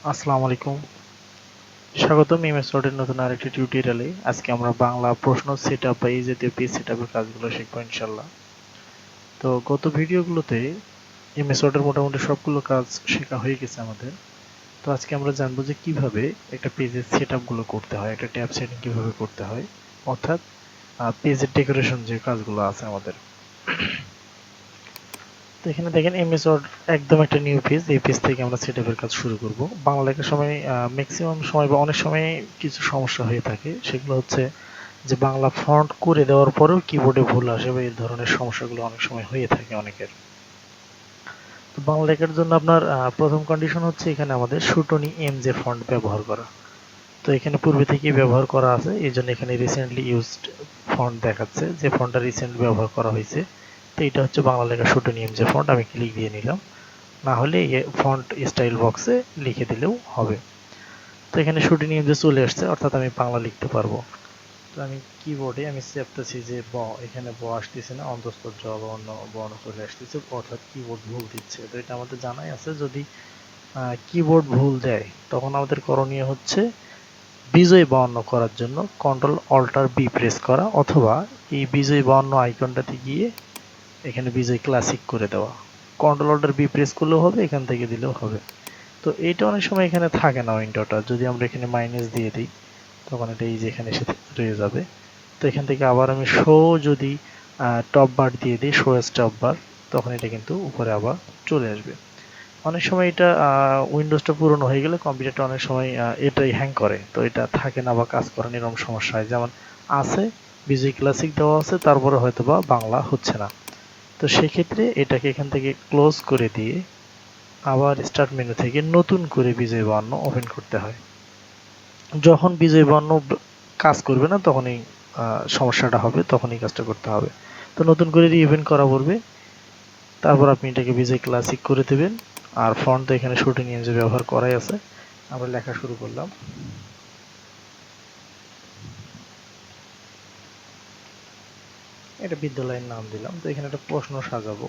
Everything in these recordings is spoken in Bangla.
আসসালামু আলাইকুম। স্বাগতম এমএস ওয়ার্ডের নতুন আরেকটি টিউটোরিয়ালে। আজকে আমরা বাংলা প্রশ্ন সেটআপ বা এই জাতীয় পেজ সেটআপের কাজগুলো শিখবো ইনশাআল্লাহ। তো গত ভিডিওগুলোতে এমএস ওয়ার্ডের মোটামুটি সবগুলো কাজ শেখা হয়ে গেছে আমাদের। তো আজকে আমরা জানবো যে কিভাবে একটা পেজের সেটআপগুলো করতে হয়, একটা ট্যাব সেটিং কিভাবে করতে হয়, অর্থাৎ পেজের ডেকোরেশন যে কাজগুলো আছে আমাদের। তো এখানে দেখেন এমএস ওয়ার্ড একদম একটা নিউ পেজ। এই পেজ থেকে আমরা সেটআপের কাজ শুরু করব। বাংলা লেখার সময় ম্যাক্সিমাম সময় বা অনেক সময় কিছু সমস্যা হয়ে থাকে। সেগুলো হচ্ছে যে বাংলা ফন্ট করে দেওয়ার পরেও কিবোর্ডে ভুল আসে বা এই ধরনের সমস্যাগুলো অনেক সময় হয়ে থাকে অনেকের। তো বাংলা লেখার জন্য আপনার প্রথম কন্ডিশন হচ্ছে এখানে আমাদের শুটনি এমজে ফন্ট ব্যবহার করা। তো এখানে পূর্বে থেকেই ব্যবহার করা আছে, এই জন্য এখানে রিসেন্টলি ইউজড ফন্ট দেখাচ্ছে, যে ফন্টটা রিসেন্ট ব্যবহার করা হয়েছে। তো এটা হচ্ছে বাংলা লেখা শুটনি এমজে ফন্ট। আমি ক্লিক দিয়ে নিলাম। না হলে ফন্ট স্টাইল বক্সে লিখে দিলেও হবে। তো এখানে শুটিং নিয়ম যে চলে আসছে, অর্থাৎ আমি বাংলা লিখতে পারবো। তো আমি কিবোর্ডে আমি চেপতেছি যে এখানে আসতেছে না, অন্তস্থ জ বা অন্য বর্ণ চলে আসতেছে, অর্থাৎ কিবোর্ড ভুল দিচ্ছে। তো এটা আমাদের জানাই আছে, যদি কিবোর্ড ভুল দেয় তখন আমাদের করণীয় হচ্ছে বিজয় বর্ণ করার জন্য কন্ট্রোল অল্টার বি প্রেস করা, অথবা এই বিজয় বর্ণ আইকনটাতে গিয়ে এখানে বিজয় ক্লাসিক করে দেওয়া। কন্ট্রোল অল্টার বি প্রেস করলেও হবে, এখান থেকে দিলেও হবে। তো এইটা অনেক সময় এখানে থাকে না উইন্ডোটা, যদি আমরা এখানে মাইনাস দিয়ে দিই তখন এটা এই যে এখানে এসে রয়ে যাবে। তো এখান থেকে আবার আমি শো যদি টপ বার দিয়ে দিই, শো স্টপ বার, তখন এটা কিন্তু উপরে আবার চলে আসবে। অনেক সময় এটা উইন্ডোজটা পুরনো হয়ে গেলে কম্পিউটারটা অনেক সময় এটাই হ্যাং করে, তো এটা থাকে না বা কাজ করে না, এরকম সমস্যা হয়। যেমন আছে বিজয় ক্লাসিক দেওয়া আছে, তারপরে হয়তো বা বাংলা হচ্ছে না। তো সেক্ষেত্রে এটাকে এখান থেকে ক্লোজ করে দিয়ে আবার স্টার্ট মেনু থেকে নতুন করে বিজয় বর্ণ ওপেন করতে হয়। যখন বিজয় বর্ণ কাজ করবে না তখনই সমস্যাটা হবে, তখন এই কাজটা করতে হবে। তো নতুন করে রিওপেন করা পড়বে। তারপর আপনি এটাকে বিজয় ক্লাসিক করে দেবেন। আর ফন্ট তো এখানে শুটিং ইঞ্জ ব্যবহার করাই আছে। আমরা লেখা শুরু করলাম। এটা বিদ্যালয়ের নাম দিলাম। তো এখানে একটা প্রশ্ন সাজাবো।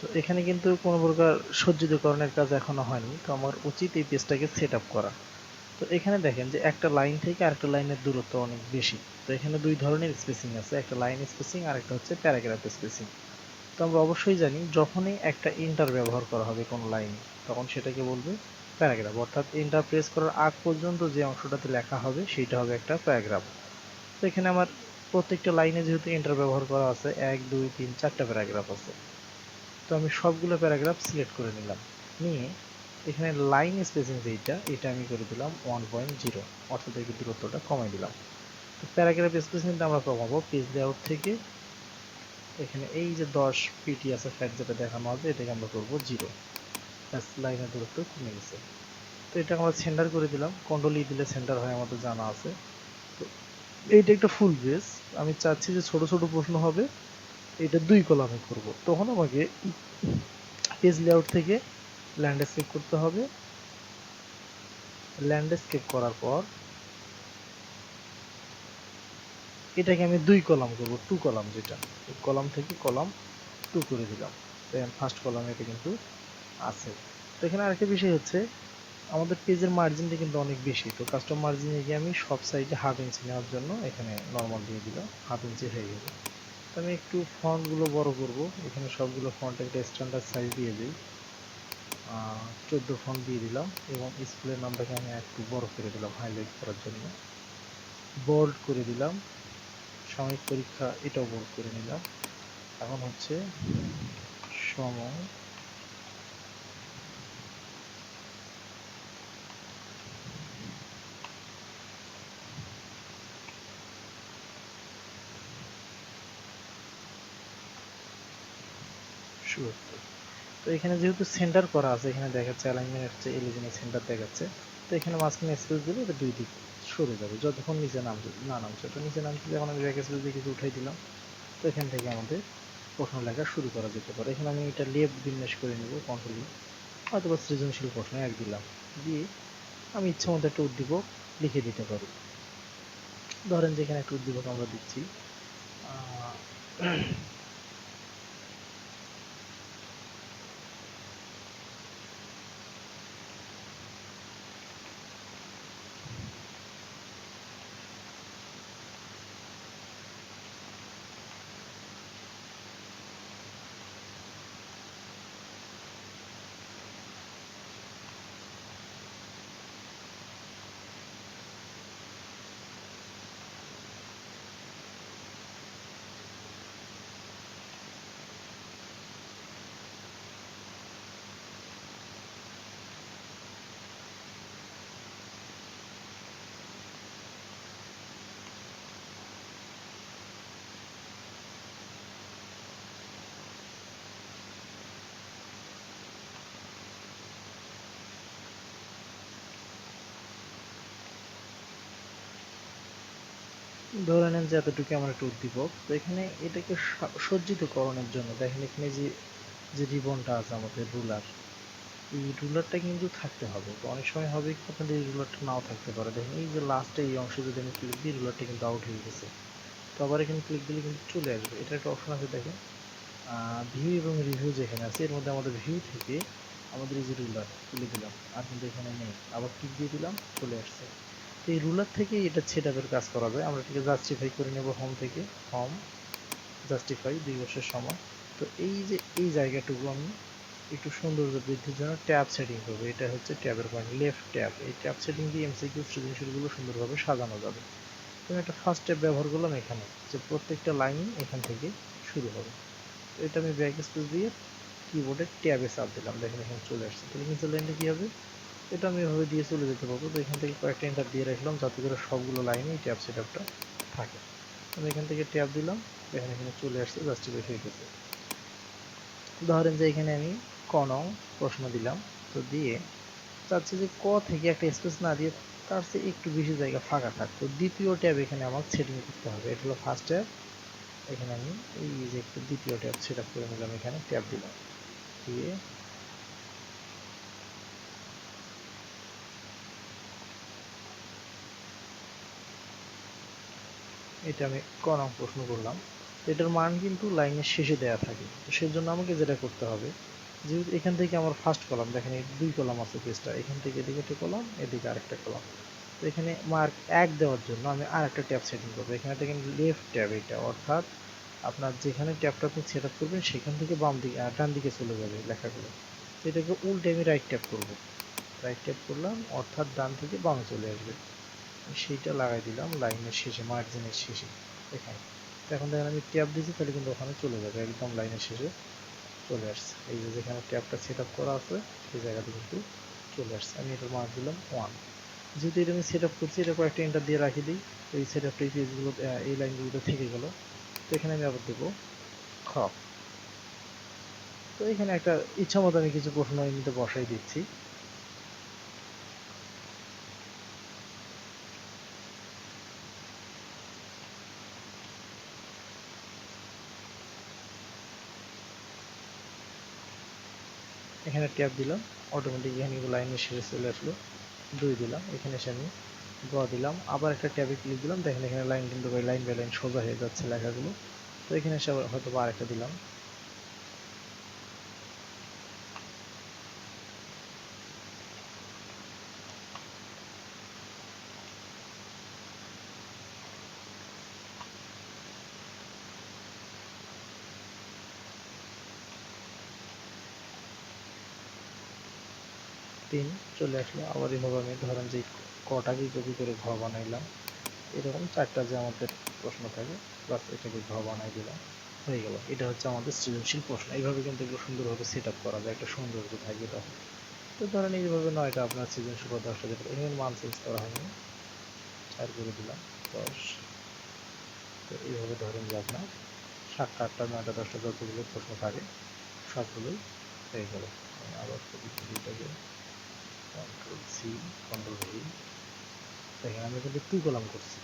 তো এখানে কিন্তু কোনো প্রকার সজ্জিতকরণের কাজ এখনো হয়নি, তো আমার উচিত এই পেজটাকে সেট আপ করা। তো এখানে দেখেন যে একটা লাইন থেকে আরেকটা লাইনের দূরত্ব অনেক বেশি। তো এখানে দুই ধরনের স্পেসিং আছে, একটা লাইন স্পেসিং আর একটা হচ্ছে প্যারাগ্রাফ স্পেসিং। তো আমরা অবশ্যই জানি যখনই একটা ইন্টার ব্যবহার করা হবে কোনো লাইনে, তখন সেটাকে বলবে প্যারাগ্রাফ, অর্থাৎ ইন্টার প্রেস করার আগ পর্যন্ত যে অংশটাতে লেখা হবে সেইটা হবে একটা প্যারাগ্রাফ। তো এখানে আমার প্রত্যেকটা লাইনে যেহেতু ইন্টার ব্যবহার করা আছে, 1 2 3 4টা প্যারাগ্রাফ আছে। তো আমি সবগুলো প্যারাগ্রাফ সিলেক্ট করে নিলাম। নিয়ে এখানে লাইন স্পেসিং যেইটা, এটা আমি করে দিলাম 1.0, অর্থাৎ এই দূরত্বটা কমাই দিলাম। তো প্যারাগ্রাফ স্পেসিংটা আমরা কমাবো পেজ লেআউট থেকে। এখানে এই যে 10 পিটি আছে ফ্যাট, যেটা দেখানো হবে, এটাকে আমরা করব 0। ব্যাস, লাইনের দূরত্ব কমে গেছে। তো এটা আমরা সেন্টার করে দিলাম, কন্ট্রোল ই দিলে সেন্টার হয়, আমাদের জানা আছে। তো এইটা একটা ফুল পেজ। আমি চাচ্ছি যে ছোট ছোট প্রশ্ন হবে, এটা 2 কলামে করব। তখন আমাকে পেজ লেআউট থেকে ল্যান্ডস্কেপ করতে হবে। ল্যান্ডস্কেপ করার পর এটাকে আমি 2 কলাম করব, 2 কলাম, যেটা কলাম থেকে কলাম 2 করে দিলাম। দেন ফার্স্ট কলামে এটা কিন্তু আছে। তো এখানে আরেকটা বিষয় হচ্ছে, আমাদের পেজের মার্জিনটা কিন্তু অনেক বেশি। তো কাস্টম মার্জিনে গিয়ে আমি সব সাইডে 1/2 ইঞ্চি নেওয়ার জন্য এখানে নর্মাল দিয়ে দিলাম, 1/2 ইঞ্চি হয়ে গেল। তো আমি একটু ফন্টগুলো বড় করব। এখানে সবগুলো ফন্ট একটা স্ট্যান্ডার্ড সাইজ দিয়ে দিই। 14 ফন্ট দিয়ে দিলাম, এবং স্কুলের নামটাকে আমি একটু বড় করে দিলাম হাইলাইট করার জন্য। বোল্ড করে দিলাম। সাময়িক পরীক্ষা, এটাও বোল্ড করে নিলাম। এখন হচ্ছে সময় সূত্র। তো এখানে যেহেতু সেন্টার করা আছে, এখানে দেখাচ্ছে অ্যালাইনমেন্ট হচ্ছে এলিজেনে সেন্টার দেখাচ্ছে। তো এখানে মাঝখানে স্পেস দিলে এটা 2 দিক সরে যাবে যতক্ষণ নিচে নামছে না নামছে। তো নিচে নামছে যখন আমি ব্যাক স্পেস দিয়ে কিছু উঠাই দিলাম, তো এখান থেকে আমাদের প্রশ্ন লেখা শুরু করা যেতে পারে। এখানে আমি এটা লেফট বিন্যাস করে নেব, কন্ট্রোল অথবা সৃজনশীল প্রশ্ন এক দিলাম, দিয়ে আমি ইচ্ছা মতো একটা উদ্দীপক লিখে দিতে পারি। ধরেন যেখানে একটা উদ্দীপক আমরা দিচ্ছি, ধরে নেন যে এতটুকু আমার একটা উদ্দীপক। তো এখানে এটাকে সজ্জিতকরণের জন্য দেখেন এখানে যে যে রিবনটা আছে আমাদের রুলার, এই রুলারটা কিন্তু থাকতে হবে। তো অনেক সময় হবে কি আপনাদের এই রুলারটা নাও থাকতে পারে। দেখেন এই যে লাস্টে এই অংশে যদি আমি ক্লিক দিই, রুলারটা কিন্তু আউট হয়ে গেছে। তো আবার এখানে ক্লিক দিলে কিন্তু চলে আসবে। এটা একটা অপশন আছে দেখেন, ভিউ এবং রিভিউ যেখানে আছে এর মধ্যে আমাদের ভিউ থেকে আমাদের এই যে রুলার তুলে দিলাম, আর কিন্তু এখানে নেই, আবার ক্লিক দিয়ে দিলাম চলে আসছে। তো এই রুলার থেকে এটা সেট আপের কাজ করা যায়। আমরা এটাকে জাস্টিফাই করে নেব হোম থেকে, হোম জাস্টিফাই 2 বছর সময়। তো এই যে এই জায়গাটুকু আমি একটু সৌন্দর্য বৃদ্ধির জন্য ট্যাব সেটিং করবো। এটা হচ্ছে ট্যাবের পয়েন্ট, লেফট ট্যাব। এই ট্যাব সেটিং দিয়ে এমসিকিউ সৃজনশীলগুলো সুন্দরভাবে সাজানো যাবে। তো আমি একটা ফার্স্ট ট্যাব ব্যবহার করলাম এখানে, যে প্রত্যেকটা লাইনই এখান থেকে শুরু হবে। তো এটা আমি ব্যাক স্পেস দিয়ে কিবোর্ডে ট্যাবে চাপ দিলাম, দেখেন এখানে চলে আসছে। তাহলে নিচের লাইনটা কী হবে, এটা আমি এভাবে দিয়ে চলে যেতে পারবো। তো এখান থেকে কয়েকটা এন্টার দিয়ে রাখলাম যাতে করে সবগুলো লাইনে এই ট্যাব সেট আপটা থাকে। আমি এখান থেকে ট্যাব দিলাম, দেখেন এখানে চলে আসছে, জাস্টিফাই হয়ে গেছে। ধরেন যে এখানে আমি ক নং প্রশ্ন দিলাম, তো দিয়ে চাচ্ছি যে ক থেকে একটা স্পেস না দিয়ে তার চেয়ে একটু বেশি জায়গা ফাঁকা থাকতো। দ্বিতীয় ট্যাব এখানে আমার সেটিং করতে হবে। এটা হলো ফার্স্ট ট্যাব, এখানে আমি এই যে একটা দ্বিতীয় ট্যাব সেট আপ করে নিলাম, এখানে ট্যাব দিলাম, দিয়ে এটা আমি ক নং প্রশ্ন করলাম। এটার মান কিন্তু লাইনের শেষে দেয়া থাকে। তো সেজন্য আমাকে যেটা করতে হবে, যেহেতু এখান থেকে আমার ফার্স্ট কলাম, দেখেন এই 2 কলাম আছে পেজটা, এখান থেকে এদিকে একটা কলাম, এদিকে আরেকটা কলাম। তো এখানে মার্ক 1 দেওয়ার জন্য আমি আরেকটা ট্যাব সেটিং করবো। এখানে দেখেন লেফট ট্যাব, এটা অর্থাৎ আপনার যেখানে ট্যাবটা আপনি সেট আপ করবেন সেখান থেকে বাম দিকে ডান দিকে চলে যাবে লেখাগুলো। তো এটাকে উল্টে আমি রাইট ট্যাব করবো। রাইট ট্যাব করলাম অর্থাৎ ডান থেকে বামে চলে আসবে। সেইটা লাগাই দিলাম লাইনের শেষে, মার্জিনের শেষে এখানে। তো এখন দেখেন আমি ট্যাব দিয়েছি, তাহলে কিন্তু ওখানে চলে যাবে, একদম লাইনের শেষে চলে আসছে। এই যে যেখানে ট্যাবটা সেট আপ করা আছে সেই জায়গাতে কিন্তু চলে আসছে। আমি এটার মার্ক দিলাম 1। যেহেতু এটা আমি সেট আপ করছি, এটা কয়েকটা এন্টার দিয়ে রাখি দিই। তো এই সেট আপটা এই পেজগুলো এই লাইনগুলোতে থেকে গেল। তো এখানে আমি আবার দেবো খ। তো এখানে একটা ইচ্ছা মতো আমি কিছু প্রশ্ন এমনিতে বসাই দিচ্ছি। এখানে ট্যাব দিলাম, অটোমেটিক এখানে লাইনের শেষে চলে আসলো। 2 দিলাম, এখানে এসে আমি গ দিলাম, আবার একটা ট্যাবে ক্লিক দিলাম, দেখেন এখানে লাইন কিন্তু লাইন বাই লাইন সোজা হয়ে যাচ্ছে লেখাগুলো। তো এখানে এসে আবার হয়তো বা আরেকটা দিলাম। 3 চলে আসলো। আবার এভাবে আমি ধরেন যে কটাকেই কপি করে ঘ বানাইলাম। এরকম 4টা যে আমাদের প্রশ্ন থাকে, বাস এটাকে ঘ বানাই দিলাম, হয়ে গেল। এটা হচ্ছে আমাদের সৃজনশীল প্রশ্ন। এইভাবে কিন্তু এগুলো সুন্দরভাবে সেট আপ করা যায়, একটা সৌন্দর্য থাকবে তখন। তো ধরেন এইভাবে 9টা আপনার সৃজনশীল বা 10টা যেটা, এখানে মান চেঞ্জ করা হয়নি, 4 করে দিলাম 10। তো এইভাবে ধরেন যে আপনার 7টা 8টা 9টা 10টা যতগুলো প্রশ্ন থাকে সবগুলোই হয়ে গেল। আমি আবার কপি করি এটাকে, কন্ট্রোল সি, কন্ট্রোল ভি, দেখেন আমি কিন্তু 2 কলাম করছি।